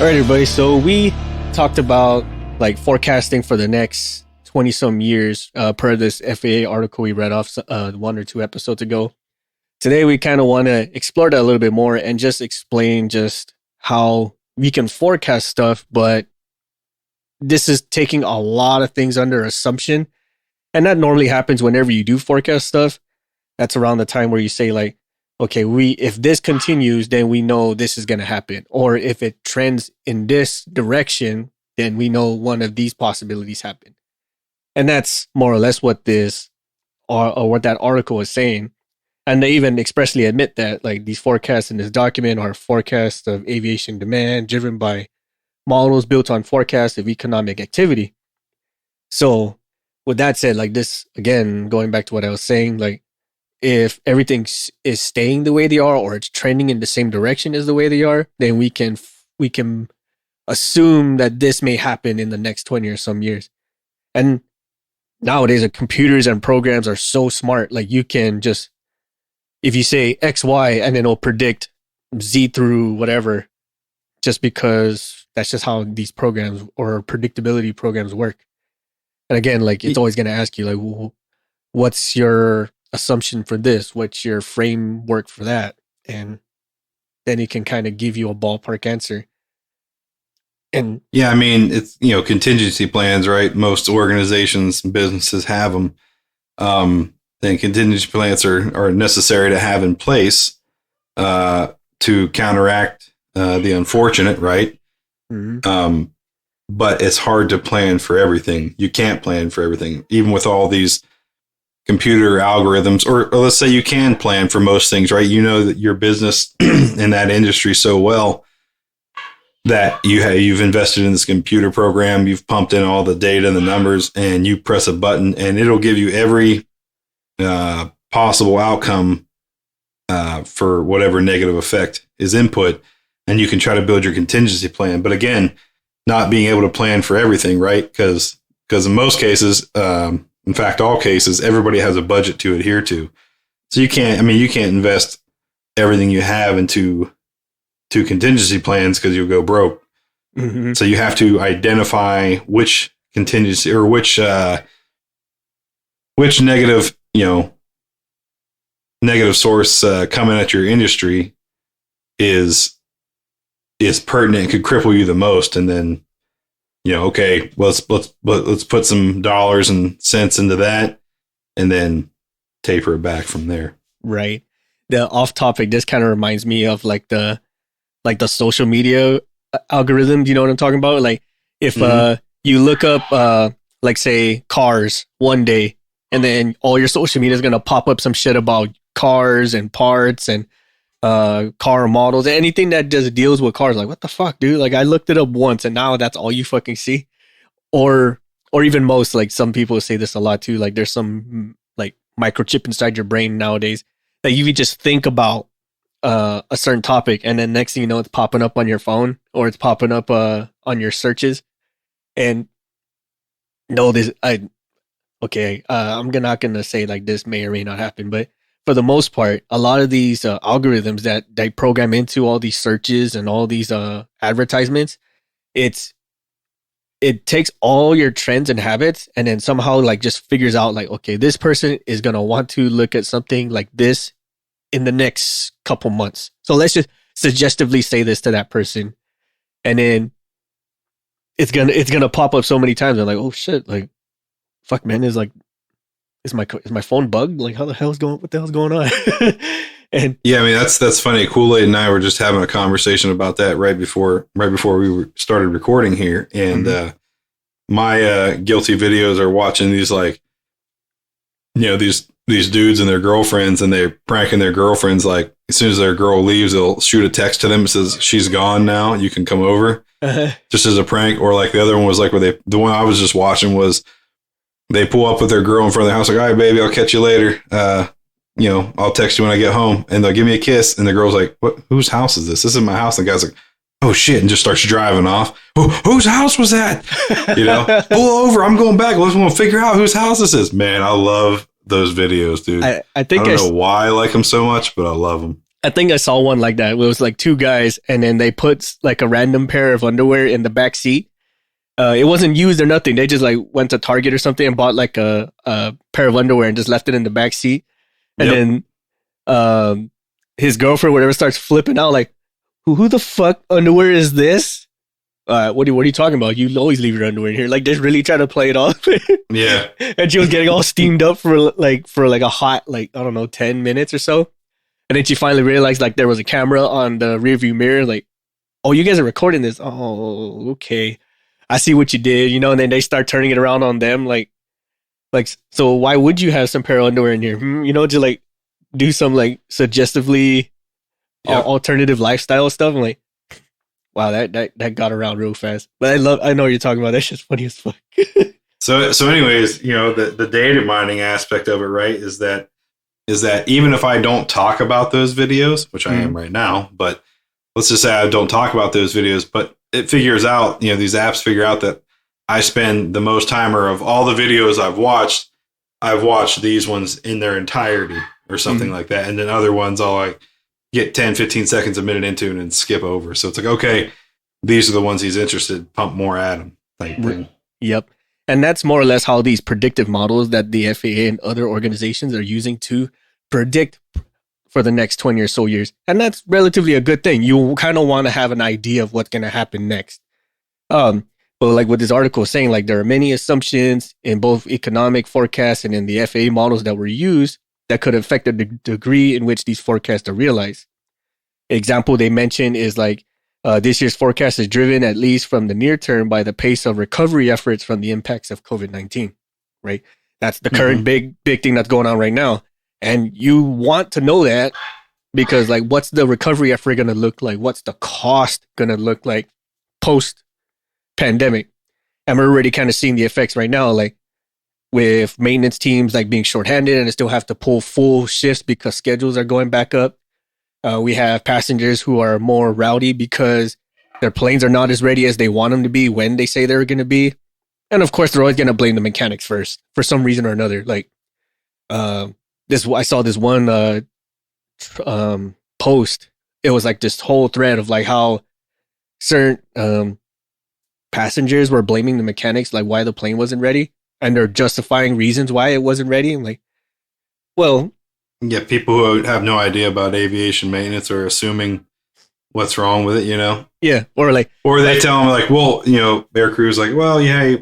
All right, everybody. So we talked about like forecasting for the next 20 some years per this FAA article we read off 1 or 2 episodes ago. Today, we kind of want to explore that a little bit more and just explain just how we can forecast stuff. But this is taking a lot of things under assumption. And that normally happens whenever you do forecast stuff. That's around the time where you say like, okay, if this continues, then we know this is going to happen. Or if it trends in this direction, then we know one of these possibilities happen. And that's more or less what this or what that article is saying. And they even expressly admit that like these forecasts in this document are forecasts of aviation demand driven by models built on forecasts of economic activity. So with that said, like this, again, going back to what I was saying, like if everything is staying the way they are or it's trending in the same direction as the way they are, then we can assume that this may happen in the next 20 or some years. And nowadays, the computers and programs are so smart. Like you can just, if you say X, Y, and then it'll predict Z through whatever, just because that's just how these programs or predictability programs work. And again, like it's always going to ask you, like, well, what's your assumption for this? What's your framework for that? And then it can kind of give you a ballpark answer. And yeah, I mean, it's, contingency plans, right? Most organizations and businesses have them. Then contingency plans are necessary to have in place to counteract the unfortunate, right? Mm-hmm. But it's hard to plan for everything. You can't plan for everything, even with all these computer algorithms, or let's say you can plan for most things, right? You know that your business in that industry so well that you've invested in this computer program, you've pumped in all the data and the numbers, and you press a button and it'll give you every possible outcome for whatever negative effect is input, and you can try to build your contingency plan. But again, not being able to plan for everything, right? Because in most cases, in fact, all cases, everybody has a budget to adhere to. So you can't invest everything you have into contingency plans because you'll go broke. Mm-hmm. So you have to identify which contingency or which negative, negative source coming at your industry is pertinent and could cripple you the most. And then, okay, let's put some dollars and cents into that and then taper it back from there. Right. The off topic, this kind of reminds me of like the social media algorithm. Do you know what I'm talking about? Like if you look up, like say cars one day, and then all your social media is going to pop up some shit about cars and parts and car models, anything that just deals with cars. Like, what the fuck, dude? Like I looked it up once and now that's all you fucking see. Or even most, like some people say this a lot too. Like there's some like microchip inside your brain nowadays that you could just think about a certain topic, and then next thing you know, it's popping up on your phone or it's popping up on your searches. And no, I'm not gonna say like this may or may not happen, but for the most part, a lot of these algorithms that they program into all these searches and all these advertisements, it takes all your trends and habits and then somehow like just figures out like, okay, this person is gonna want to look at something like this in the next couple months. So let's just suggestively say this to that person. And then it's gonna pop up so many times. I'm like, oh shit, like fuck man, is my phone bugged? Like what the hell's going on? And yeah, I mean that's funny. Kool-Aid and I were just having a conversation about that right before we started recording here. And my guilty videos are watching these like, these dudes and their girlfriends, and they're pranking their girlfriends. Like as soon as their girl leaves, they'll shoot a text to them that says she's gone now, you can come over, just as a prank. Or like the other one was like the one I was just watching was they pull up with their girl in front of the house, like, all right, baby, I'll catch you later. I'll text you when I get home, and they'll give me a kiss. And the girl's like, what? Whose house is this? This is my house. And the guy's like, oh shit, and just starts driving off. Whose house was that? Pull over. I'm going back. Let's want to figure out whose house this is. Man, I love those videos, dude. I think I don't know why I like them so much, but I love them. I think I saw one like that. It was like two guys, and then they put like a random pair of underwear in the back seat. It wasn't used or nothing. They just like went to Target or something and bought like a pair of underwear and just left it in the back seat. And then his girlfriend, whatever, starts flipping out like, who the fuck underwear is this? What are you talking about? You always leave your underwear in here. Like, they're really trying to play it off. Yeah. And she was getting all steamed up for a hot, like, I don't know, 10 minutes or so. And then she finally realized like there was a camera on the rearview mirror. Like, oh, you guys are recording this. Oh, okay. I see what you did, you know. And then they start turning it around on them. Like, so why would you have some pair of underwear in here? You know, to like do some like suggestively alternative lifestyle stuff. I'm like, wow, that got around real fast. But I know what you're talking about. That's just funny as fuck. So anyways, you know, the data mining aspect of it, right, is that even if I don't talk about those videos, which I am right now, but let's just say I don't talk about those videos, but it figures out, you know, these apps figure out that I spend the most timer of all the videos I've watched these ones in their entirety or something like that. And then other ones I'll like get 10, 15 seconds a minute into and then skip over. So it's like, okay, these are the ones he's interested, pump more at him type thing. Yep. And that's more or less how these predictive models that the FAA and other organizations are using to predict for the next 20 or so years. And that's relatively a good thing. You kind of want to have an idea of what's going to happen next. But like what this article is saying, like there are many assumptions in both economic forecasts and in the FAA models that were used that could affect the degree in which these forecasts are realized. Example they mention is like this year's forecast is driven, at least from the near term, by the pace of recovery efforts from the impacts of COVID-19, right? That's the current big thing that's going on right now. And you want to know that because, like, what's the recovery effort going to look like? What's the cost going to look like post-pandemic? And we're already kind of seeing the effects right now, like with maintenance teams like being shorthanded and they still have to pull full shifts because schedules are going back up. We have passengers who are more rowdy because their planes are not as ready as they want them to be when they say they're going to be. And of course, they're always going to blame the mechanics first for some reason or another. Like, I saw this one post. It was like this whole thread of like how certain passengers were blaming the mechanics, like why the plane wasn't ready. And they're justifying reasons why it wasn't ready. I'm like, well, yeah, people who have no idea about aviation maintenance are assuming what's wrong with it, you know? Yeah. Or they tell them like, well, you know, air crew's like, well, yeah,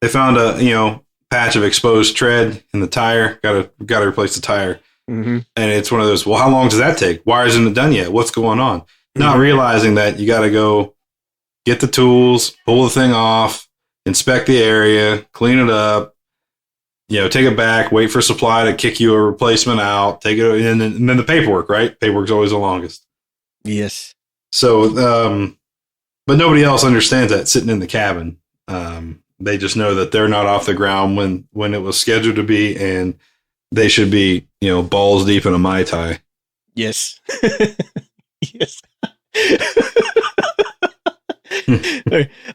they found a, you know, patch of exposed tread in the tire. Got to replace the tire. And it's one of those, well, how long does that take? Why isn't it done yet? What's going on? Not realizing that you got to go get the tools, pull the thing off, inspect the area, clean it up, you know, take it back, wait for supply to kick you a replacement out, take it, and then the paperwork, right? Paperwork's always the longest. Yes. So, but nobody else understands that sitting in the cabin. They just know that they're not off the ground when it was scheduled to be, and they should be, you know, balls deep in a Mai Tai. Yes. Yes.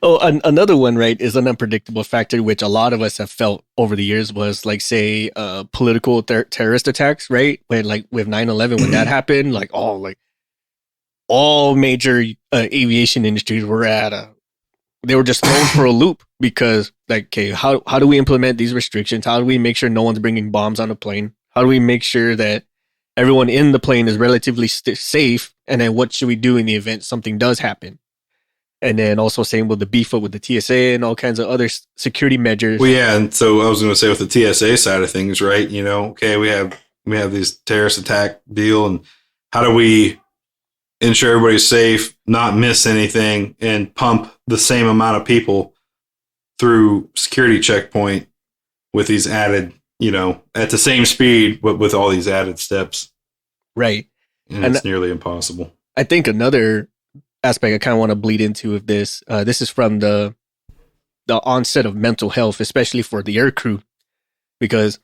Another one, right, is an unpredictable factor, which a lot of us have felt over the years was like, say, political terrorist attacks, right? When like with 9/11, when that happened, like all major aviation industries were they were just thrown for a loop because like, okay, how do we implement these restrictions? How do we make sure no one's bringing bombs on a plane? How do we make sure that everyone in the plane is relatively safe? And then what should we do in the event something does happen? And then also same with the beef up with the TSA and all kinds of other security measures. Well, yeah, and so I was going to say with the TSA side of things, right? You know, okay, we have these terrorist attack deal, and how do we ensure everybody's safe, not miss anything, and pump the same amount of people through security checkpoint with these added, you know, at the same speed, but with all these added steps. Right. And it's nearly impossible. I think another aspect I kind of want to bleed into with this, this is from the onset of mental health, especially for the air crew, because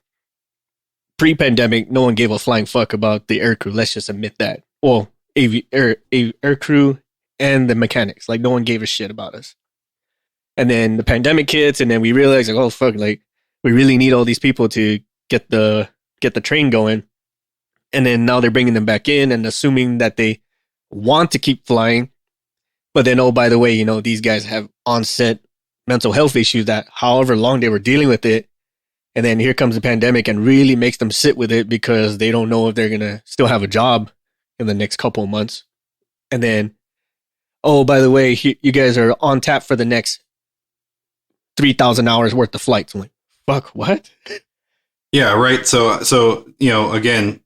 pre-pandemic, no one gave a flying fuck about the air crew. Let's just admit that. Well, air crew and the mechanics, like no one gave a shit about us. And then the pandemic hits, and then we realize, like, oh fuck, like we really need all these people to get the train going. And then now they're bringing them back in and assuming that they want to keep flying. But then, oh, by the way, these guys have onset mental health issues that however long they were dealing with it. And then here comes the pandemic and really makes them sit with it because they don't know if they're going to still have a job in the next couple of months. And then, oh, by the way, you guys are on tap for the next 3,000 hours worth of flights. I'm like, fuck, what? Yeah, right. So again,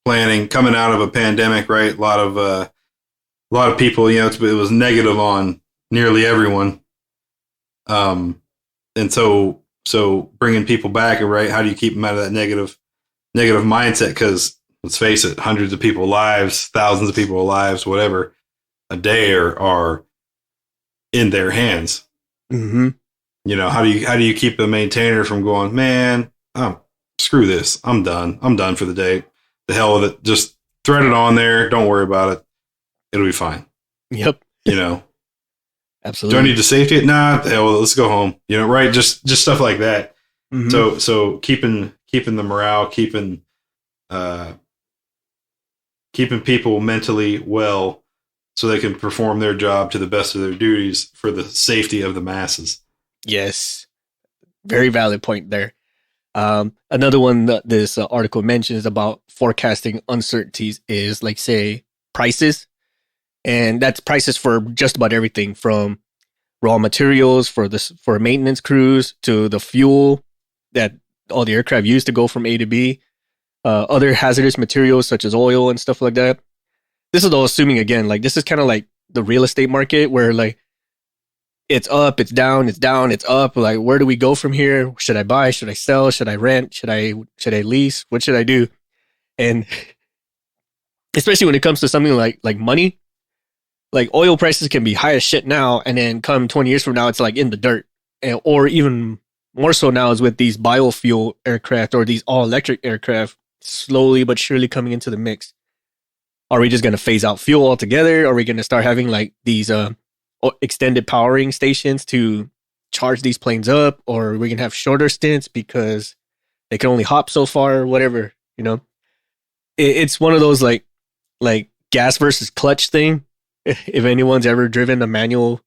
planning coming out of a pandemic, right? A lot of people, it was negative on nearly everyone. And so bringing people back, right? How do you keep them out of that negative mindset? Because let's face it, hundreds of people's lives, thousands of people's lives, whatever, a day are in their hands. Mm-hmm. How do you keep the maintainer from going, man, screw this. I'm done for the day. The hell with it. Just thread it on there. Don't worry about it. It'll be fine. Yep. Absolutely. Do I need to safety it? Nah, the hell, let's go home. Right? Just stuff like that. Mm-hmm. So keeping the morale, keeping people mentally well so they can perform their job to the best of their duties for the safety of the masses. Yes. Very valid point there. Another one that this article mentions about forecasting uncertainties is, like, say, prices. And that's prices for just about everything from raw materials for maintenance crews to the fuel that all the aircraft use to go from A to B, other hazardous materials such as oil and stuff like that. This is all assuming, again, like, this is kind of like the real estate market where, like, it's up, it's down, it's down, it's up. Like, where do we go from here? Should I buy? Should I sell? Should I rent? Should I lease? What should I do? And especially when it comes to something like money, like, oil prices can be high as shit now, and then come 20 years from now, it's like in the dirt. Or even more so now is with these biofuel aircraft or these all-electric aircraft slowly but surely coming into the mix. Are we just going to phase out fuel altogether? Are we going to start having, like, these extended powering stations to charge these planes up? Or are we going to have shorter stints because they can only hop so far or whatever, It's one of those, like gas versus clutch thing. If anyone's ever driven a manual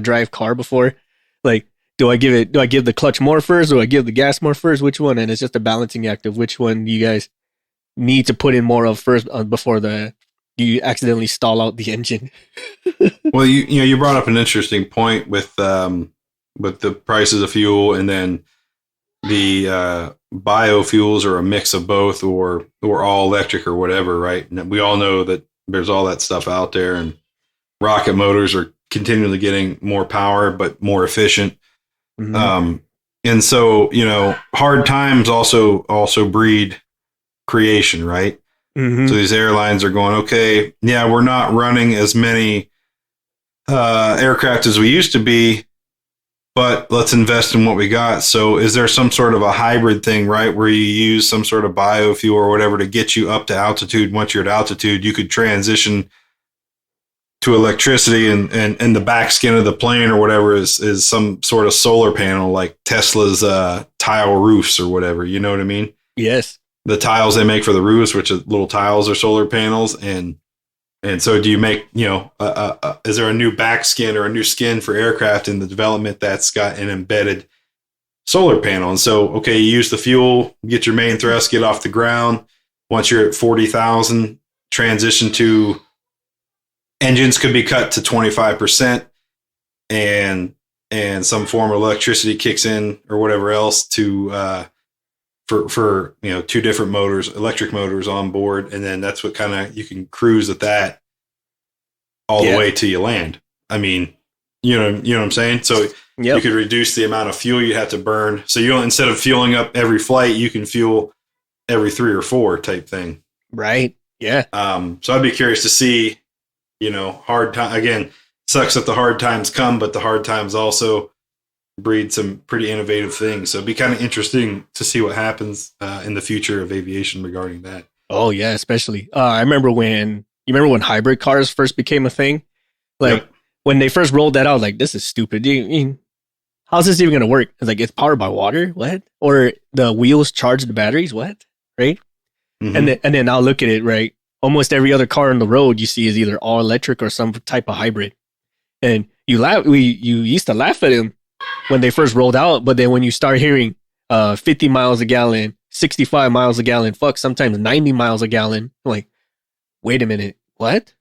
drive car before, like, do I give the clutch more first? Do I give the gas more first? Which one? And it's just a balancing act of which one you guys need to put in more of first before you accidentally stall out the engine. Well, you brought up an interesting point with the prices of fuel, and then the biofuels are a mix of both, or all electric or whatever, right? And we all know that there's all that stuff out there, and rocket motors are continually getting more power, but more efficient. Mm-hmm. And so, hard times also breed creation, right? Mm-hmm. So these airlines are going, okay, yeah, we're not running as many aircraft as we used to be, but let's invest in what we got. So is there some sort of a hybrid thing, right, where you use some sort of biofuel or whatever to get you up to altitude? Once you're at altitude, you could transition to electricity, and the back skin of the plane or whatever is some sort of solar panel, like Tesla's tile roofs or whatever. You know what I mean? Yes. The tiles they make for the roofs, which are little tiles, are solar panels. And so do you make, is there a new back skin or a new skin for aircraft in the development that's got an embedded solar panel? And so, okay, you use the fuel, get your main thrust, get off the ground. Once you're at 40,000, transition to engines could be cut to 25%, and some form of electricity kicks in or whatever else to for two different motors, electric motors on board, and then that's what kind of you can cruise at that all the way till you land. I mean, you know what I'm saying? So you could reduce the amount of fuel you have to burn. So you don't, instead of fueling up every flight, you can fuel every 3 or 4 type thing. Right. Yeah. So I'd be curious to see, hard time again. Sucks that the hard times come, but the hard times also breed some pretty innovative things. So it'd be kind of interesting to see what happens in the future of aviation regarding that. Oh yeah, especially. I remember when hybrid cars first became a thing. Like when they first rolled that out, like, this is stupid. How's this even going to work? It's like, it's powered by water. What? Or the wheels charge the batteries. What? Right? Mhm. And then now look at it, right? Almost every other car on the road you see is either all electric or some type of hybrid. And you used to laugh at them when they first rolled out, but then when you start hearing 50 miles a gallon, 65 miles a gallon, fuck, sometimes 90 miles a gallon, I'm like, wait a minute, what?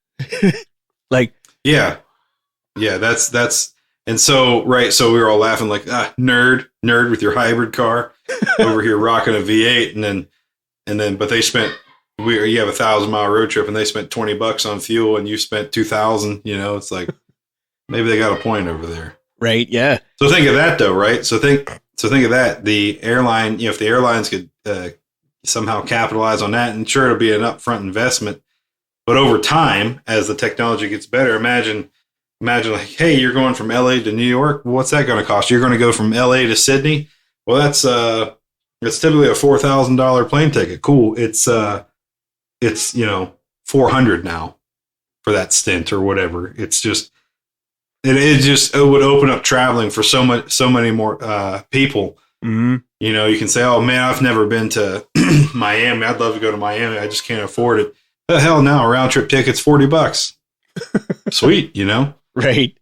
Like, Yeah. Yeah, that's and so right, so we were all laughing like, nerd with your hybrid car over here rocking a V8, and then but they spent you have a 1,000-mile road trip and they spent $20 on fuel and you spent 2,000, it's like maybe they got a point over there. right, yeah. So think of that though, right? So think of that. The airline, if the airlines could somehow capitalize on that, and sure it'll be an upfront investment, but over time, as the technology gets better, imagine like, hey, you're going from LA to New York. Well, what's that going to cost? You're going to go from LA to Sydney. Well, that's typically a $4,000 plane ticket. Cool. It's $400 now for that stint or whatever. It's just it would open up traveling for so many more people. Mm-hmm. You can say, oh man, I've never been to Miami. I'd love to go to Miami. I just can't afford it. The hell now, a round trip ticket's $40. Sweet, Right.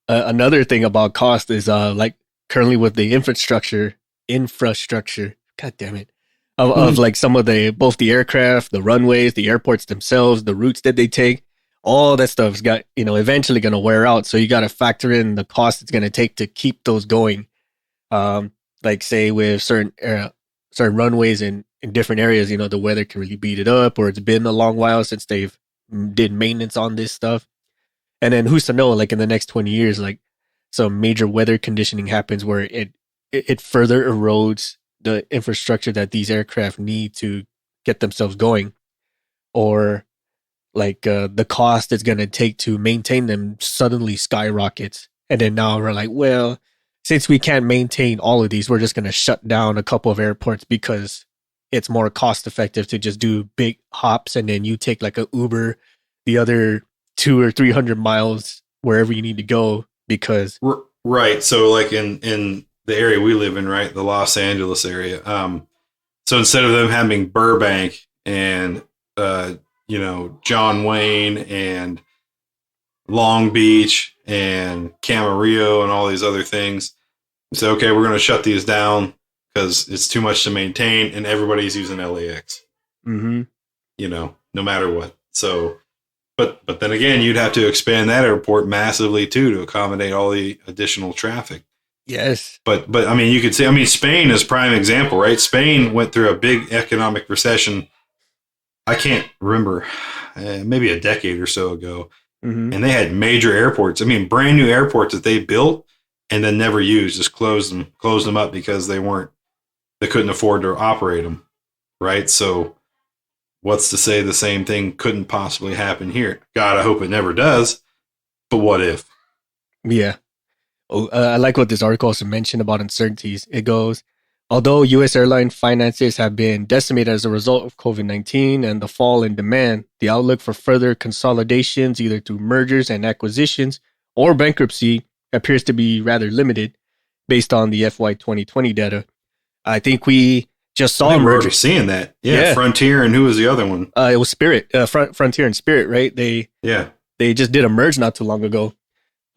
Another thing about cost is like currently with the infrastructure, god damn it, of like some of both the aircraft, the runways, the airports themselves, the routes that they take, all that stuff's got, eventually going to wear out. So you got to factor in the cost it's going to take to keep those going. Like say with certain runways in different areas, the weather can really beat it up, or it's been a long while since they've did maintenance on this stuff. And then who's to know, like in the next 20 years, like some major weather conditioning happens where it further erodes the infrastructure that these aircraft need to get themselves going, or like the cost it's going to take to maintain them suddenly skyrockets. And then now we're like, well, since we can't maintain all of these, we're just going to shut down a couple of airports because it's more cost effective to just do big hops, and then you take like a Uber the other 200 or 300 miles wherever you need to go. Because right, so like in the area we live in, right, the Los Angeles area, so instead of them having Burbank and John Wayne and Long Beach and Camarillo and all these other things, so okay, we're going to shut these down because it's too much to maintain, and everybody's using LAX. Mm-hmm. No matter what. So, but then again, you'd have to expand that airport massively too to accommodate all the additional traffic. Yes. But I mean, you could say, Spain is prime example, right? Spain went through a big economic recession. I can't remember, maybe a decade or so ago, mm-hmm. and they had major airports. Brand new airports that they built and then never used, just closed them up because they couldn't afford to operate them, right? So what's to say the same thing couldn't possibly happen here? God, I hope it never does, but what if? Yeah. I like what this article also mentioned about uncertainties. It goes, although U.S. airline finances have been decimated as a result of COVID-19 and the fall in demand, the outlook for further consolidations, either through mergers and acquisitions or bankruptcy, appears to be rather limited based on the FY 2020 data. I think we just saw a merger. Seeing that. Yeah, Frontier, and who was the other one? It was Spirit. Frontier and Spirit, right? They just did a merge not too long ago.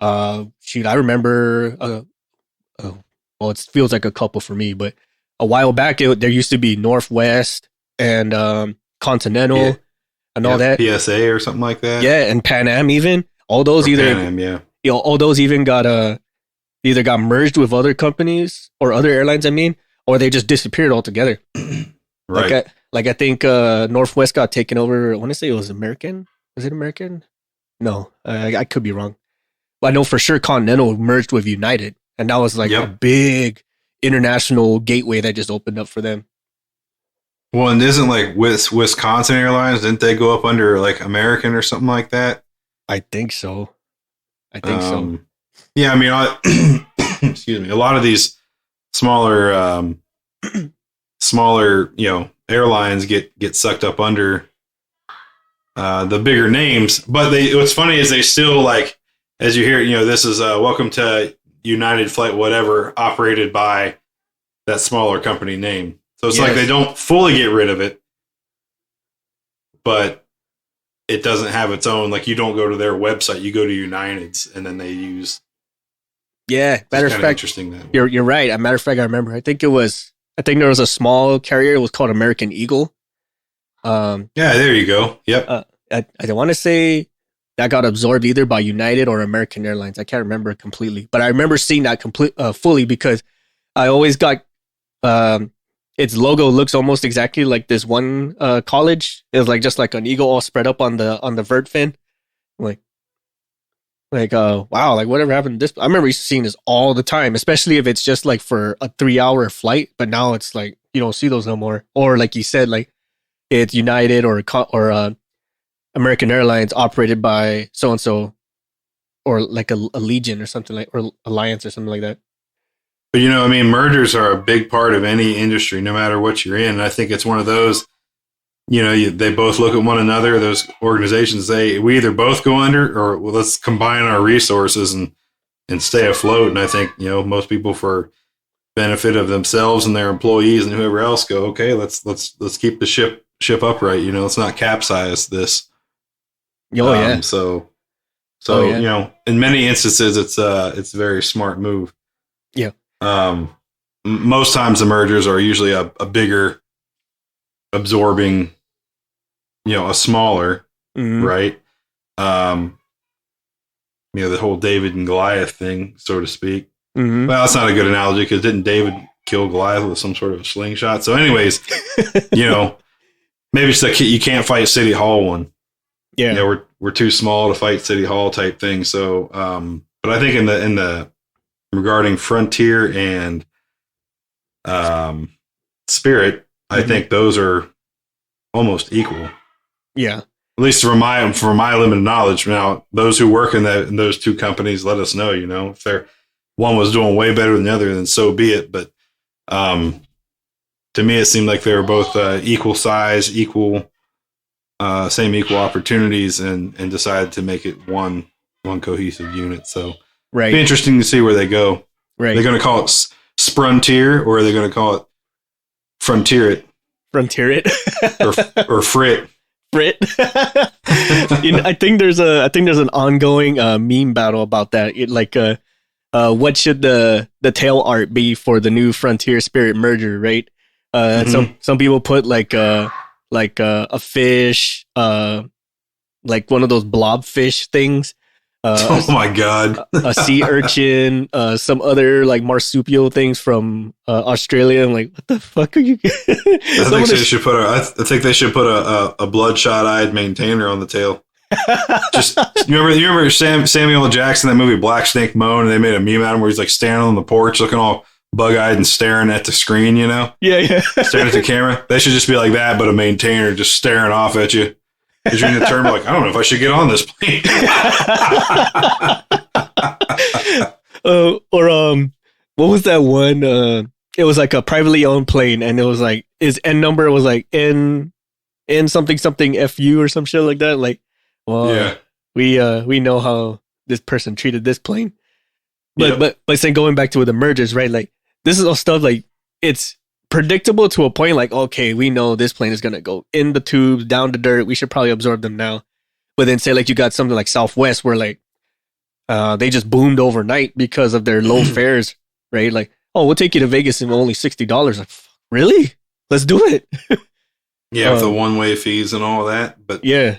I remember, well, it feels like a couple for me, but a while back, there used to be Northwest and Continental and all that. PSA or something like that. Yeah, and Pan Am even. All those all those even got either got merged with other companies or other airlines, or they just disappeared altogether. Right. I think Northwest got taken over. I want to say it was American. Was it American? No, I could be wrong. But I know for sure Continental merged with United, and that was like a big international gateway that just opened up for them. Well, and isn't like Wisconsin Airlines, didn't they go up under like American or something like that? I think so. Yeah, excuse me. A lot of these smaller, airlines get sucked up under the bigger names. But what's funny is they still, like, as you hear, this is welcome to United Flight whatever, operated by that smaller company name. So it's like they don't fully get rid of it, but it doesn't have its own, like you don't go to their website, you go to United's, and then they use. Yeah, matter of fact, interesting that you're right. As a matter of fact, I remember. I think there was a small carrier. It was called American Eagle. Yeah, there you go. Yep. I want to say that got absorbed either by United or American Airlines. I can't remember completely, but I remember seeing that fully because I always got its logo looks almost exactly like this one college. It was like just like an eagle all spread up on the vert fin. Wow, like whatever happened to this? I remember seeing this all the time, especially if it's just like for a 3-hour flight. But now it's like you don't see those no more. Or like you said, like it's United or American Airlines operated by so and so, or like a Legion or something like, or Alliance or something like that. But I mean, mergers are a big part of any industry, no matter what you're in. And I think it's one of those. They both look at one another. Those organizations say we either both go under, or let's combine our resources and stay afloat. And I think most people, for benefit of themselves and their employees and whoever else, go, okay, let's keep the ship upright. Let's not capsize this. Oh yeah. So in many instances, it's a very smart move. Yeah. Most times the mergers are usually a bigger absorbing, a smaller, right? The whole David and Goliath thing, so to speak. Well, that's not a good analogy because didn't David kill Goliath with some sort of a slingshot? So anyways, maybe it's like you can't fight City Hall one. Yeah. We're too small to fight City Hall type thing. So, but I think in the regarding Frontier and Spirit, I think those are almost equal. Yeah. At least for my limited knowledge. Now, those who work in those two companies, let us know. If one was doing way better than the other, then so be it. But to me, it seemed like they were both equal size, same equal opportunities, and decided to make it one cohesive unit. So, right, it'll be interesting to see where they go. Right, they're going to call it Spruntier, or are they going to call it Frontier it? Frontier it, or Frit. Frit. I think there's an ongoing meme battle about that. What should the tail art be for the new Frontier Spirit merger? Right. Some people put like a fish, like one of those blobfish things. Oh my god! A sea urchin, some other like marsupial things from Australia. I'm like, what the fuck are you? I think they should put a bloodshot-eyed maintainer on the tail. Just you remember Samuel L. Jackson, that movie Black Snake Moan, and they made a meme out of him where he's like standing on the porch looking all bug-eyed and staring at the screen. Yeah. Staring at the camera. They should just be like that, but a maintainer just staring off at you. Because you're in the term like, I don't know if I should get on this plane. What was that one? It was like a privately owned plane, and it was like his N number was like N something FU or some shit like that. Like, well, yeah, we know how this person treated this plane. But saying going back to the mergers, right? Like this is all stuff like it's predictable to a point. Like, okay, we know this plane is gonna go in the tubes, down the dirt. We should probably absorb them now. But then say like you got something like Southwest where like they just boomed overnight because of their low fares, right? Like, oh, we'll take you to Vegas in only $60. Like, really? Let's do it. Yeah, with the one-way fees and all that. But yeah,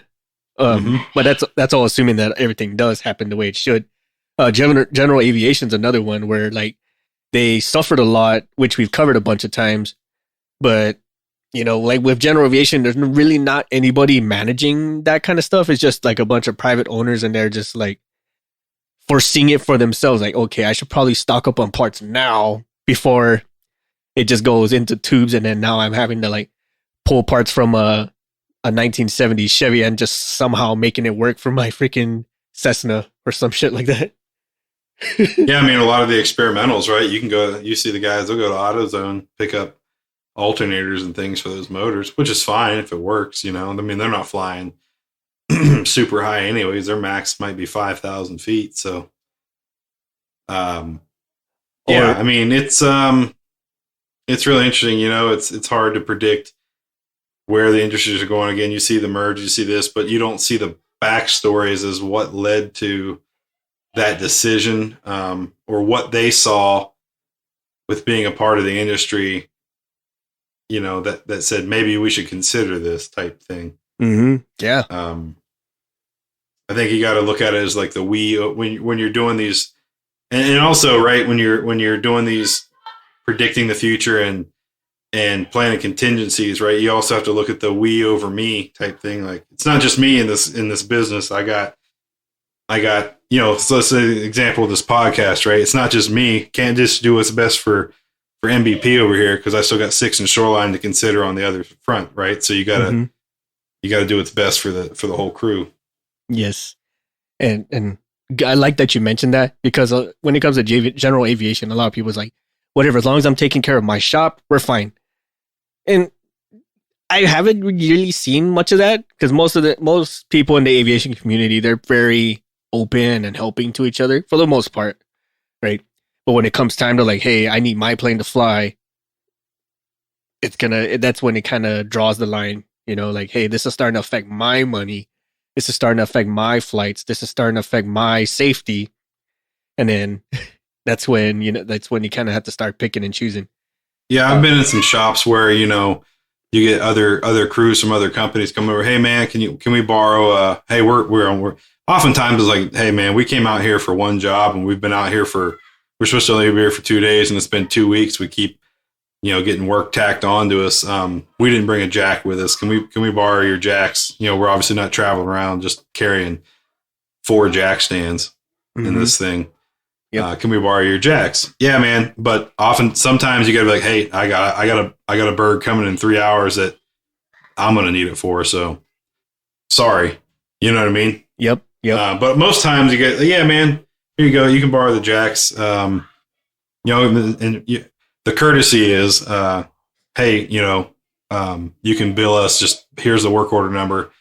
but that's all assuming that everything does happen the way it should. General Aviation's another one where like they suffered a lot, which we've covered a bunch of times. But like with General Aviation, there's really not anybody managing that kind of stuff. It's just like a bunch of private owners, and they're just like foreseeing it for themselves. Like, okay, I should probably stock up on parts now before it just goes into tubes, and then now I'm having to like pull parts from a 1970s Chevy and just somehow making it work for my freaking Cessna or some shit like that. Yeah, I mean, a lot of the experimentals, right? You see the guys, they'll go to AutoZone, pick up alternators and things for those motors, which is fine if it works, I mean, they're not flying super high anyways. Their max might be 5,000 feet. So, I mean, it's really interesting. It's hard to predict where the industries are going. Again, you see the merge, you see this, but you don't see the backstories as what led to that decision, or what they saw with being a part of the industry, that said, maybe we should consider this type thing. Mm-hmm. Yeah. I think you got to look at it as like the when you're doing these, and also, right, when you're doing these, predicting the future and planning contingencies, right, you also have to look at the we over me type thing. Like, it's not just me in this business. I got, so let's say the example of this podcast, right? It's not just me. Can't just do what's best for MVP over here, because I still got 6 and Shoreline to consider on the other front, right? So you gotta do what's best for the whole crew. Yes, and I like that you mentioned that, because when it comes to general aviation, a lot of people's like, whatever, as long as I'm taking care of my shop, we're fine. And I haven't really seen much of that, because most people in the aviation community, they're very open and helping to each other for the most part, right? But when it comes time to like, hey, I need my plane to fly, that's when it kind of draws the line, like, hey, this is starting to affect my money. This is starting to affect my flights. This is starting to affect my safety. And then that's when you kind of have to start picking and choosing. Yeah, I've been in some shops where, you get other crews from other companies come over. Hey man, can we borrow hey, we're oftentimes it's like, hey man, we came out here for one job and we've been out here we're supposed to only be here for 2 days and it's been 2 weeks. We keep, getting work tacked on to us. We didn't bring a jack with us. Can we borrow your jacks? We're obviously not traveling around just carrying 4 jack stands in this thing. Yep. Can we borrow your jacks? Yeah, man. But sometimes you gotta be like, hey, I got a bird coming in 3 hours that I'm gonna need it for. So sorry, you know what I mean? Yep. But most times you get, yeah, man, here you go. You can borrow the jacks. And the courtesy is, hey, you can bill us. Just here's the work order number.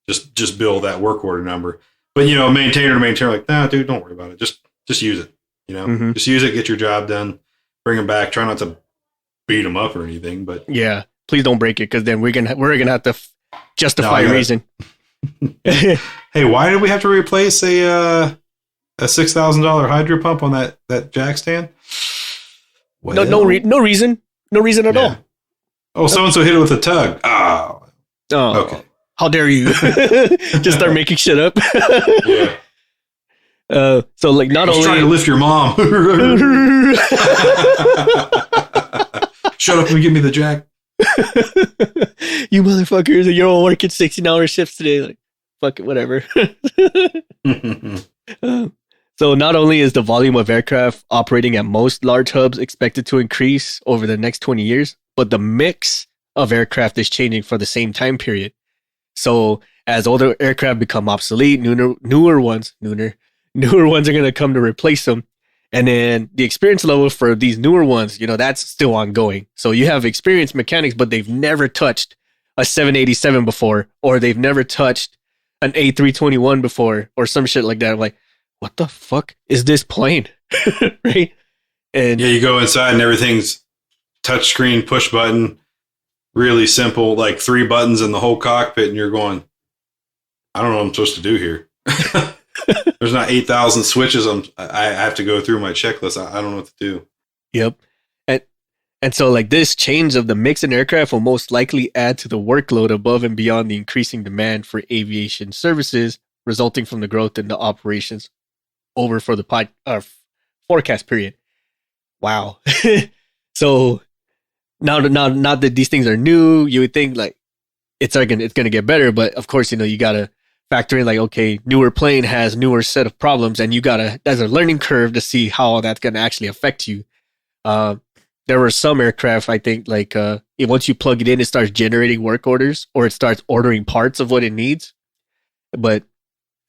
Just bill that work order number. But maintainer to maintainer, like, nah, dude, don't worry about it. Just use it. Just use it, get your job done, bring them back. Try not to beat them up or anything, but yeah, please don't break it, because then we're gonna have to justify a reason. Hey, why did we have to replace a $6,000 hydro pump on that jack stand? Well, no reason at all. Oh, so and so hit it with a tug. Oh, okay. How dare you? Just start making shit up. Yeah. So like, not only trying to lift your mom. Shut up and give me the jack. You motherfuckers, you're all working 16-hour shifts today. Like, fuck it, whatever. So not only is the volume of aircraft operating at most large hubs expected to increase over the next 20 years, but the mix of aircraft is changing for the same time period. So as older aircraft become obsolete, newer ones are going to come to replace them. And then the experience level for these newer ones, that's still ongoing. So you have experienced mechanics, but they've never touched a 787 before, or they've never touched an A321 before, or some shit like that. I'm like, what the fuck is this plane? Right? And yeah, you go inside and everything's touchscreen, push button, really simple, like 3 buttons in the whole cockpit, and you're going, I don't know what I'm supposed to do here. There's not 8,000 switches I have to go through my checklist. I don't know what to do. Yep. And so like, this change of the mix in aircraft will most likely add to the workload above and beyond the increasing demand for aviation services resulting from the growth in the operations over for the forecast period. Wow. So now that these things are new, you would think like it's going to get better, but of course, you got to factor in like, okay, newer plane has newer set of problems, and there's a learning curve to see how that's going to actually affect you. There were some aircraft, I think, like once you plug it in, it starts generating work orders, or it starts ordering parts of what it needs. But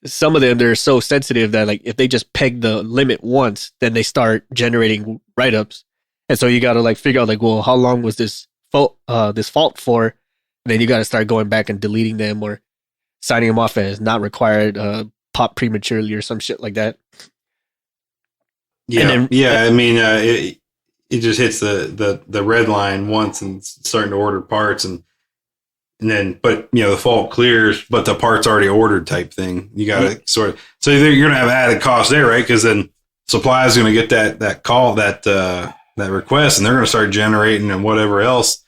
some of them, they're so sensitive that like, if they just peg the limit once, then they start generating write-ups. And so you got to like figure out like, well, how long was this fault for? And then you got to start going back and deleting them, or signing them off as not required, pop prematurely or some shit like that. Yeah. I mean, it just hits the red line once and starting to order parts. And And then, but the fault clears, but the part's already ordered type thing. You got to sort of, so you're going to have added cost there, right? Because then supply is going to get that call, that request, and they're going to start generating and whatever else.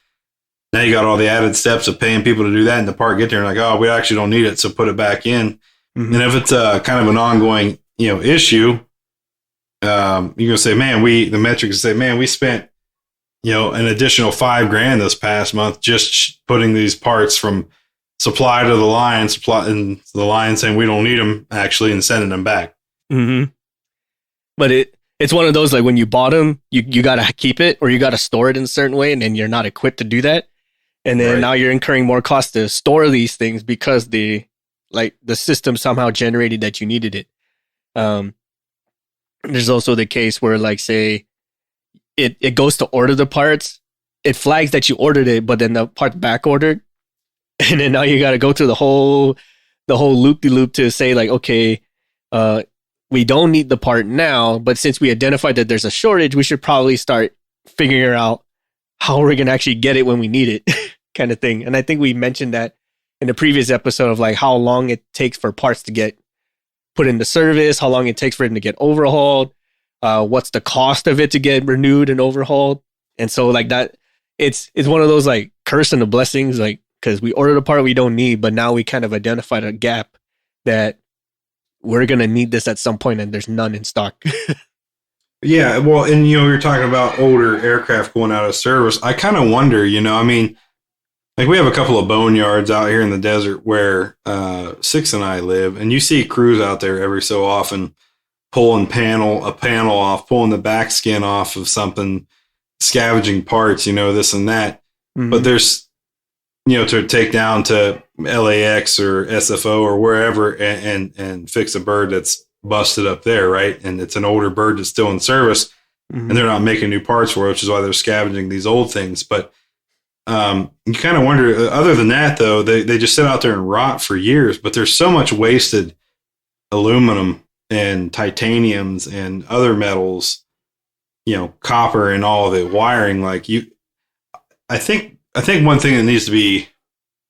Now you got all the added steps of paying people to do that, and the part get there and like, oh, we actually don't need it, so put it back in. Mm-hmm. And if it's kind of an ongoing, issue, you're going to say, man, the metrics say, man, we spent, an additional $5,000 this past month just putting these parts from supply to the line, and the line saying we don't need them actually, and sending them back. Mm-hmm. But it's one of those, like when you bought them, you got to keep it or you got to store it in a certain way, and then you're not equipped to do that. And then now you're incurring more cost to store these things because the system somehow generated that you needed it. There's also the case where, like, say it goes to order the parts, it flags that you ordered it, but then the part back ordered, and then now you got to go through the whole loop-de-loop to say, like, okay, we don't need the part now, but since we identified that there's a shortage, we should probably start figuring out how we're going to actually get it when we need it, kind of thing. And I think we mentioned that in the previous episode of like how long it takes for parts to get put into service, how long it takes for it to get overhauled, what's the cost of it to get renewed and overhauled. And so like that, it's one of those like curse and the blessings, like, because we ordered a part we don't need, but now we kind of identified a gap that we're going to need this at some point and there's none in stock. Yeah, well, and we were talking about older aircraft going out of service. I kind of wonder, I mean, like we have a couple of boneyards out here in the desert where Six and I live, and you see crews out there every so often pulling a panel off, pulling the back skin off of something, scavenging parts, this and that. Mm-hmm. But there's, to take down to LAX or SFO or wherever and fix a bird that's busted up there, right? And it's an older bird that's still in service, mm-hmm. and they're not making new parts for it, which is why they're scavenging these old things. But you kind of wonder, other than that, though, they just sit out there and rot for years, but there's so much wasted aluminum and titaniums and other metals, copper and all of it, wiring. Like I think one thing that needs to be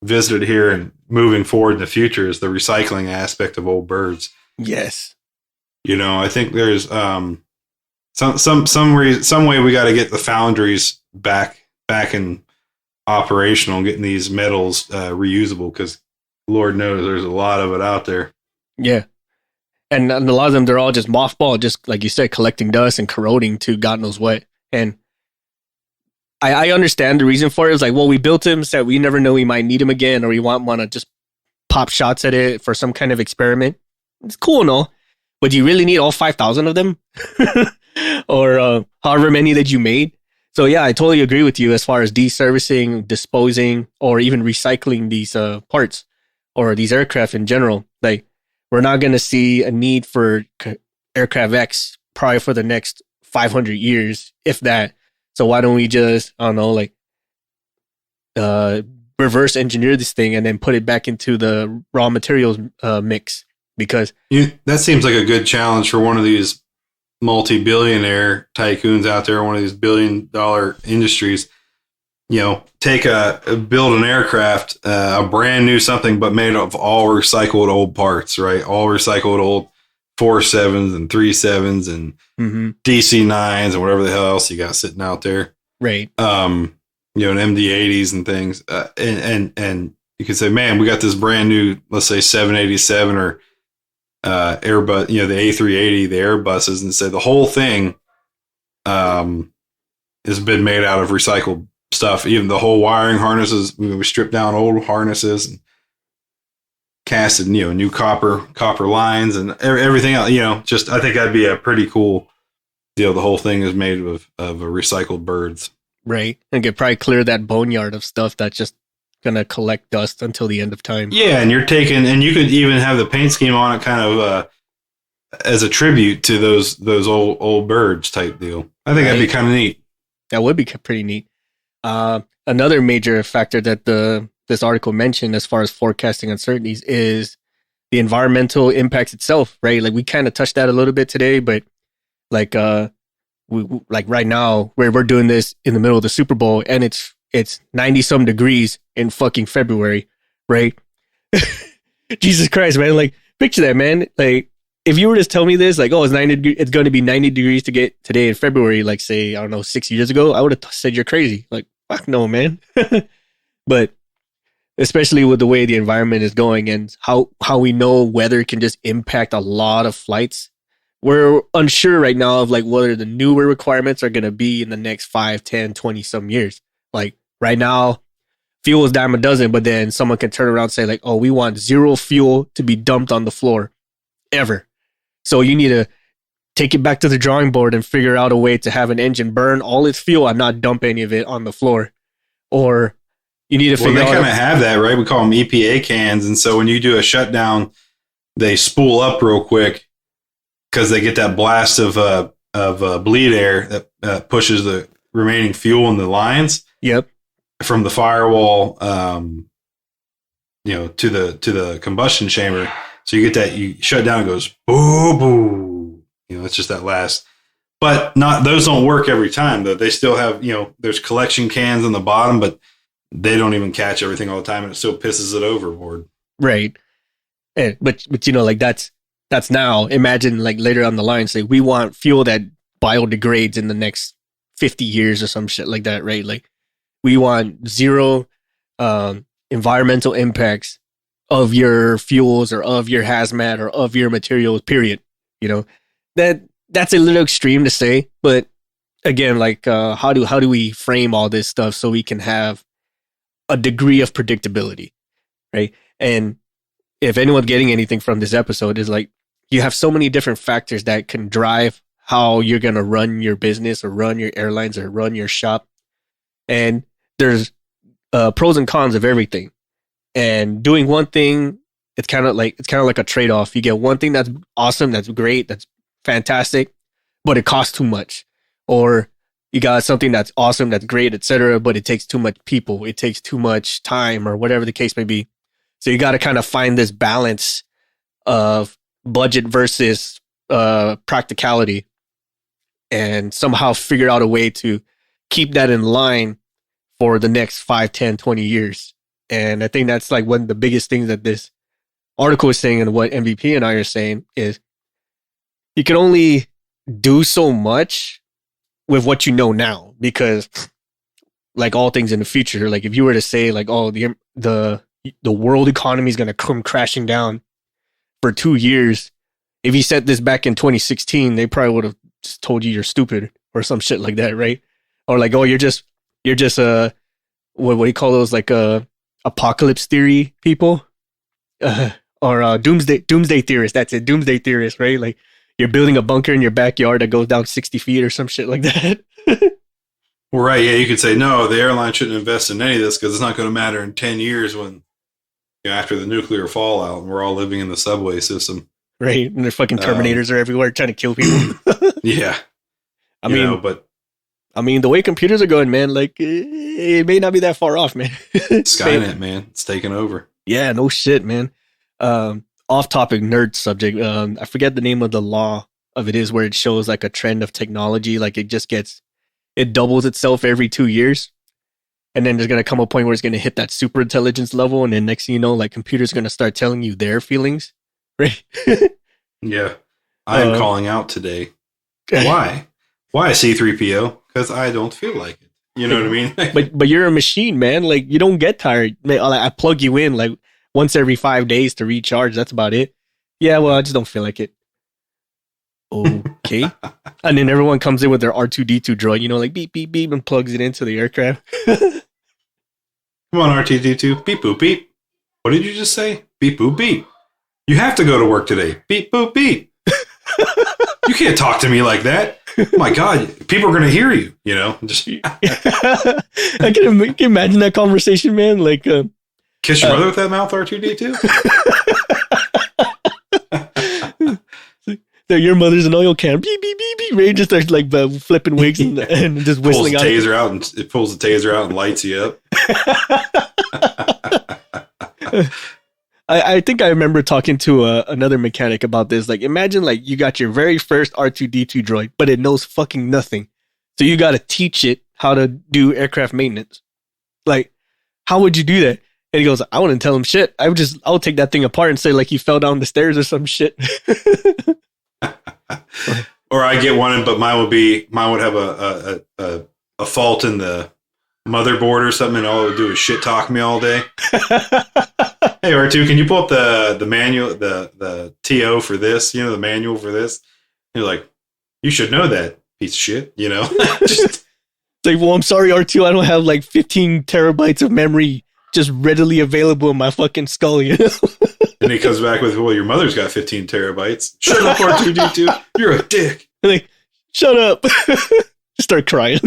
visited here and moving forward in the future is the recycling aspect of old birds. Yes. I think there's some way we got to get the foundries back in operational, getting these metals reusable, because Lord knows there's a lot of it out there. Yeah. And a lot of them, they're all just mothballed, just like you said, collecting dust and corroding to God knows what. And I understand the reason for it. It's like, well, we built them so we never know we might need them again, or we want to just pop shots at it for some kind of experiment. It's cool and all, but do you really need all 5,000 of them? Or however many that you made? So yeah, I totally agree with you as far as deservicing, disposing, or even recycling these parts or these aircraft in general. Like, we're not going to see a need for aircraft X probably for the next 500 years, if that. So why don't we just, I don't know, like reverse engineer this thing and then put it back into the raw materials mix? Because that seems like a good challenge for one of these multi-billionaire tycoons out there, one of these billion-dollar industries. Build an aircraft, a brand new something, but made of all recycled old parts, right? All recycled old 47s and 37s and mm-hmm. DC9s and whatever the hell else you got sitting out there. Right. And MD80s and things. And you could say, man, we got this brand new, let's say 787 or Airbus, the A380, the Airbuses, and say the whole thing has been made out of recycled stuff. Even the whole wiring harnesses, we stripped down old harnesses and casted, new copper lines and everything else. Just I think that'd be a pretty cool deal. The whole thing is made of recycled birds, right? And could probably clear that boneyard of stuff that's just gonna collect dust until the end of time. Yeah, and you could even have the paint scheme on it kind of as a tribute to those old birds type deal. I think that'd be kind of neat. That would be pretty neat. Another major factor that this article mentioned as far as forecasting uncertainties is the environmental impacts itself, right? Like we kind of touched that a little bit today, but like we right now we're doing this in the middle of the Super Bowl, and it's it's 90 some degrees in fucking February, right? Jesus Christ, man. Like, picture that, man. Like, if you were to tell me this, like, oh, it's going to be 90 degrees to get today in February, like, say, I don't know, 6 years ago, I would have said you're crazy. Like, fuck no, man. But especially with the way the environment is going and how we know weather can just impact a lot of flights. We're unsure right now of like what are the newer requirements are going to be in the next 5, 10, 20 some years. Like right now, fuel is dime a dozen, but then someone can turn around and say like, oh, we want zero fuel to be dumped on the floor ever. So you need to take it back to the drawing board and figure out a way to have an engine burn all its fuel and not dump any of it on the floor. Or you need to figure out. Well, they kind of have that, right? We call them EPA cans. And so when you do a shutdown, they spool up real quick because they get that blast of bleed air that pushes the remaining fuel in the lines. Yep. From the firewall, to the combustion chamber. So you get that, you shut down, it goes boo boo. It's just that last. But those don't work every time though. They still have, there's collection cans on the bottom, but they don't even catch everything all the time, and it still pisses it overboard. Right. But like that's now. Imagine like later on the line, say we want fuel that biodegrades in the next 50 years or some shit like that, right? Like we want zero environmental impacts of your fuels or of your hazmat or of your materials, period. That's a little extreme to say, but again, like how do we frame all this stuff so we can have a degree of predictability, right? And if anyone's getting anything from this episode is like, you have so many different factors that can drive how you're going to run your business or run your airlines or run your shop. And there's pros and cons of everything. And doing one thing, it's kind of like a trade-off. You get one thing that's awesome, that's great, that's fantastic, but it costs too much. Or you got something that's awesome, that's great, etc., but it takes too much people, it takes too much time, or whatever the case may be. So you got to kind of find this balance of budget versus practicality, and somehow figure out a way to keep that in line for the next 5, 10, 20 years. And I think that's like one of the biggest things that this article is saying, and what MVP and I are saying, is you can only do so much with what you know now, because like all things in the future, like if you were to say like, oh, the world economy is going to come crashing down for 2 years. If you said this back in 2016, they probably would have just told you you're stupid or some shit like that. Right. Or like, oh, you're just what do you call those? Like, apocalypse theory people, or doomsday theorists. That's it. Doomsday theorists, right? Like you're building a bunker in your backyard that goes down 60 feet or some shit like that. Well, right. Yeah. You could say, no, the airline shouldn't invest in any of this because it's not going to matter in 10 years when, after the nuclear fallout and we're all living in the subway system. Right. And there's fucking Terminators are everywhere trying to kill people. Yeah. I mean, the way computers are going, man, like it may not be that far off, man. Skynet, man. It's taking over. Yeah, no shit, man. Off topic nerd subject. I forget the name of the law of it is where it shows like a trend of technology. Like it doubles itself every 2 years. And then there's going to come a point where it's going to hit that super intelligence level. And then next thing you know, like computers going to start telling you their feelings. Right. Yeah. I am calling out today. Why? Why C-3PO? Because I don't feel like it. You know what I mean? but you're a machine, man. Like you don't get tired. I plug you in like once every 5 days to recharge. That's about it. Yeah, well, I just don't feel like it. Okay. And then everyone comes in with their R2-D2 droid, like beep, beep, beep, and plugs it into the aircraft. Come on, R2-D2. Beep, boop, beep. What did you just say? Beep, boop, beep. You have to go to work today. Beep, boop, beep. You can't talk to me like that. Oh my God, people are going to hear you, just. I can imagine that conversation, man. Like, kiss your mother with that mouth, R2-D2? So your mother's an oil can. Beep, beep, beep, beep. Ray just starts like flipping wigs and just whistling out. It pulls the taser out and lights you up. I think I remember talking to another mechanic about this. Like, imagine like you got your very first R2-D2 droid, but it knows fucking nothing. So you got to teach it how to do aircraft maintenance. Like, how would you do that? And he goes, I wouldn't tell him shit. I'll take that thing apart and say like he fell down the stairs or some shit. Or I get one, but mine would have a fault in the motherboard or something, and all it would do is shit talk me all day. Hey R2, can you pull up the manual, the TO for this? You know, the manual for this. And you're like, you should know that, piece of shit. You know, it's like, well, I'm sorry, R2, I don't have like 15 terabytes of memory just readily available in my fucking skull. You know. And he comes back with, well, your mother's got 15 terabytes. Shut up, R2D2. You're a dick. Like, shut up. Start crying.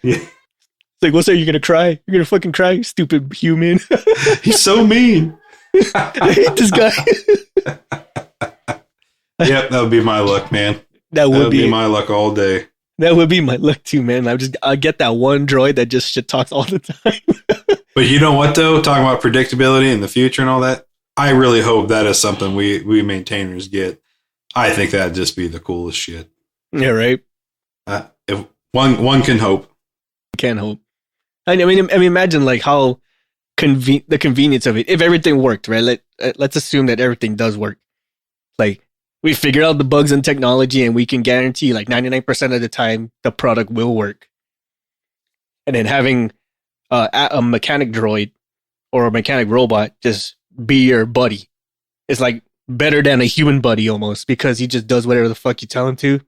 Yeah. It's like, what's that? You're going to cry? You're going to fucking cry, you stupid human. He's so mean. I hate this guy. Yep, that would be my luck, man. That would be my luck all day. That would be my luck too, man. I get that one droid that just shit talks all the time. But you know what, though? Talking about predictability in the future and all that, I really hope that is something we maintainers get. I think that'd just be the coolest shit. Yeah, right. If one can hope. Can hope. I mean, imagine like how the convenience of it. If everything worked, right? Let's assume that everything does work. Like, we figured out the bugs in technology, and we can guarantee like 99% of the time the product will work. And then having a mechanic droid or a mechanic robot just be your buddy. It's like better than a human buddy almost, because he just does whatever the fuck you tell him to.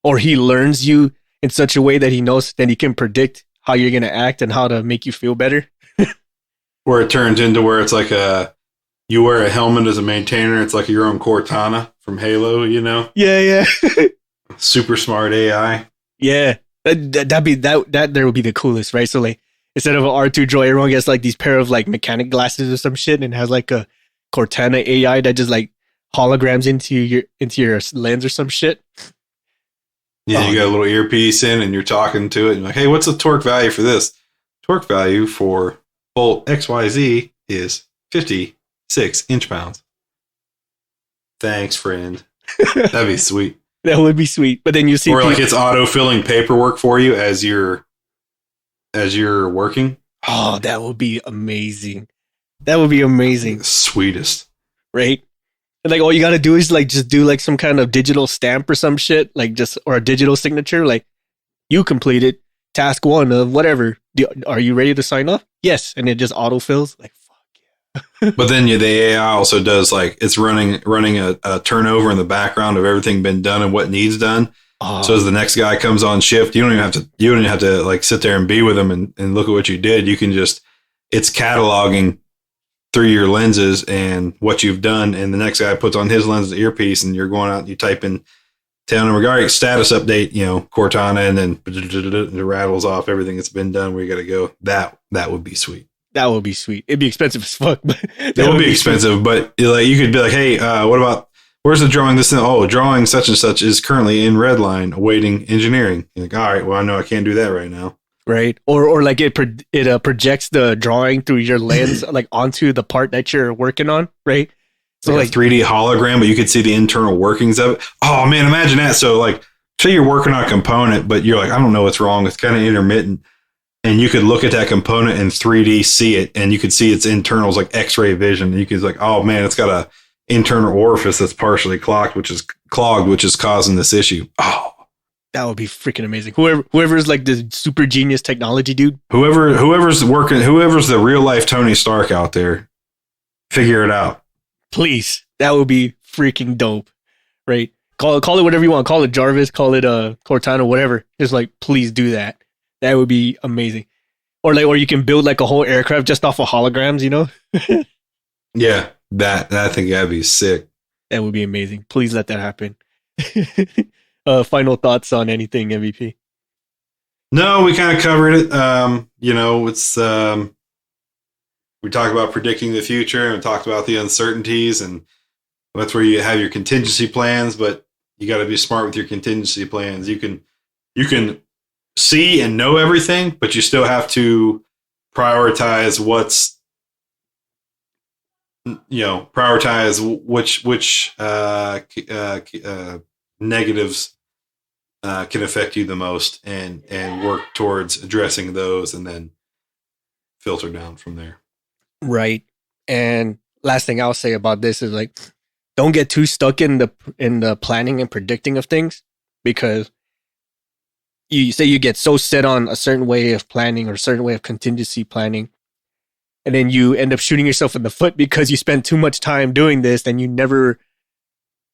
Or he learns you in such a way that he knows that he can predict how you're going to act and how to make you feel better. Where it turns into where it's like you wear a helmet as a maintainer. It's like your own Cortana from Halo, you know? Yeah. Super smart AI. Yeah. That there would be the coolest, right? So like, instead of an R2 droid, everyone gets like these pair of like mechanic glasses or some shit, and has like a Cortana AI that just like holograms into your lens or some shit. Yeah, you got a little earpiece in and you're talking to it. And you're like, hey, what's the torque value for this? Torque value for bolt XYZ is 56 inch-pounds. Thanks, friend. That'd be sweet. That would be sweet. But then you see, or like it's auto-filling paperwork for you as you're working. Oh, that would be amazing. That would be amazing. The sweetest. Right? And like, all you got to do is like just do like some kind of digital stamp or some shit, like just, or a digital signature. Like, you completed task 1 of whatever. Are you ready to sign off? Yes. And it just autofills. Like, fuck yeah. But then the AI also does like, it's running a turnover in the background of everything been done and what needs done. So as the next guy comes on shift, you don't even have to like sit there and be with them and look at what you did. You can just, it's cataloging through your lenses and what you've done. And the next guy puts on his lens, the earpiece, and you're going out and you type in town regarding status update, you know, Cortana, and then it rattles off everything that's been done where you got to go. That would be sweet. That would be sweet. It'd be expensive as fuck, but it would be expensive, but like you could be like, hey, what about, where's the drawing? This thing? Oh, drawing such and such is currently in red line awaiting engineering. You're like, all right, well, I know I can't do that right now. Right. Or like it projects the drawing through your lens like onto the part that you're working on. Right. So like a 3D hologram, but you could see the internal workings of it. Oh man, imagine that. So like, say you're working on a component, but you're like, I don't know what's wrong. It's kind of intermittent. And you could look at that component in 3D, see it, and you could see its internals like X-ray vision. And you could like, oh man, it's got a internal orifice that's partially clogged, which is causing this issue. Oh, that would be freaking amazing. Whoever's like the super genius technology dude, whoever's the real life Tony Stark out there, figure it out, please. That would be freaking dope, right? Call it whatever you want. Call it Jarvis. Call it Cortana. Whatever. Just like, please do that. That would be amazing. Or you can build like a whole aircraft just off of holograms. You know? Yeah, I think that'd be sick. That would be amazing. Please let that happen. Final thoughts on anything, MVP? No, we kind of covered it. It's we talked about predicting the future and talked about the uncertainties, and that's where you have your contingency plans, but you got to be smart with your contingency plans. You can see and know everything, but you still have to prioritize which negatives can affect you the most, and work towards addressing those, and then filter down from there. Right. And last thing I'll say about this is like, don't get too stuck in the planning and predicting of things, because you say you get so set on a certain way of planning or a certain way of contingency planning, and then you end up shooting yourself in the foot because you spend too much time doing this and you never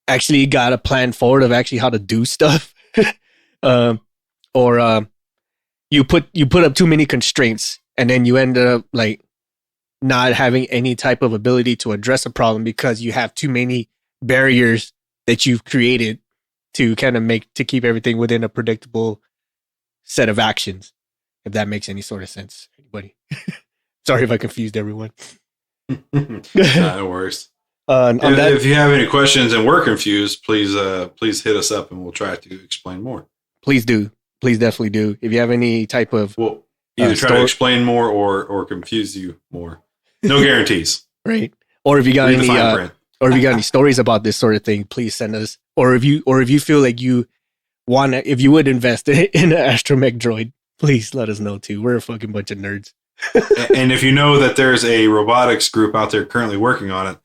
actually got a plan forward of actually how to do stuff. Or you put up too many constraints, and then you end up like not having any type of ability to address a problem because you have too many barriers that you've created to kind of keep everything within a predictable set of actions. If that makes any sort of sense, anybody? Sorry if I confused everyone. No worries. If you have any questions and we're confused, please hit us up and we'll try to explain more. Please do. Please definitely do. If you have any type of... We'll either try to explain more or confuse you more. No guarantees. Right. Or if you got any stories about this sort of thing, please send us. Or if you feel like if you would invest in an astromech droid, please let us know too. We're a fucking bunch of nerds. And if you know that there's a robotics group out there currently working on it,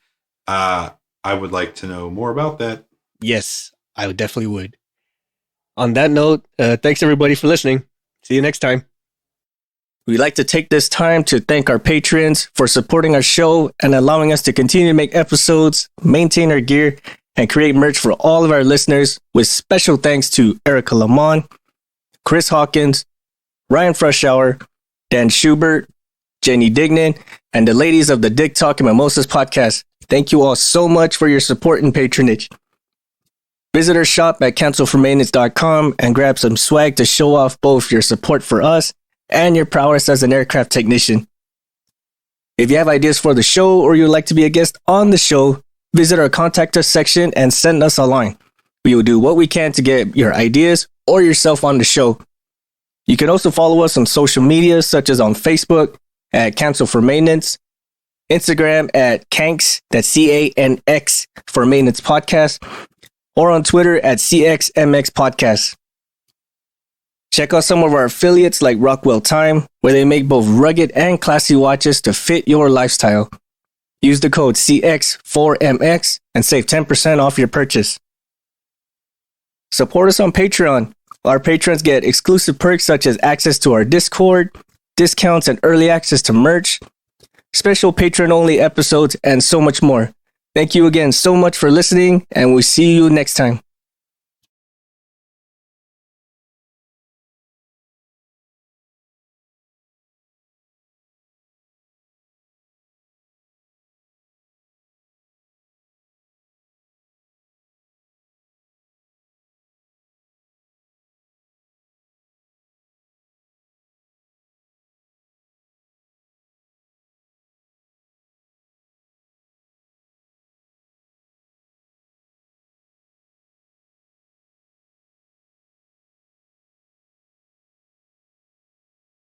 I would like to know more about that. Yes, I definitely would. On that note, thanks everybody for listening. See you next time. We'd like to take this time to thank our patrons for supporting our show and allowing us to continue to make episodes, maintain our gear, and create merch for all of our listeners, with special thanks to Erica Lamont, Chris Hawkins, Ryan Freshour, Dan Schubert, Jenny Dignan, and the ladies of the Dick Talk and Mimosas podcast. Thank you all so much for your support and patronage. Visit our shop at cancelformaintenance.com and grab some swag to show off both your support for us and your prowess as an aircraft technician. If you have ideas for the show or you'd like to be a guest on the show, visit our contact us section and send us a line. We will do what we can to get your ideas or yourself on the show. You can also follow us on social media, such as on Facebook at Cancel for Maintenance, Instagram at Canx, that's CANX for Maintenance Podcast, or on Twitter at CXMX Podcast. Check out some of our affiliates like Rockwell Time, where they make both rugged and classy watches to fit your lifestyle. Use the code CX4MX and save 10% off your purchase. Support us on Patreon. Our patrons get exclusive perks such as access to our Discord, discounts and early access to merch, special patron-only episodes, and so much more. Thank you again so much for listening, and we'll see you next time.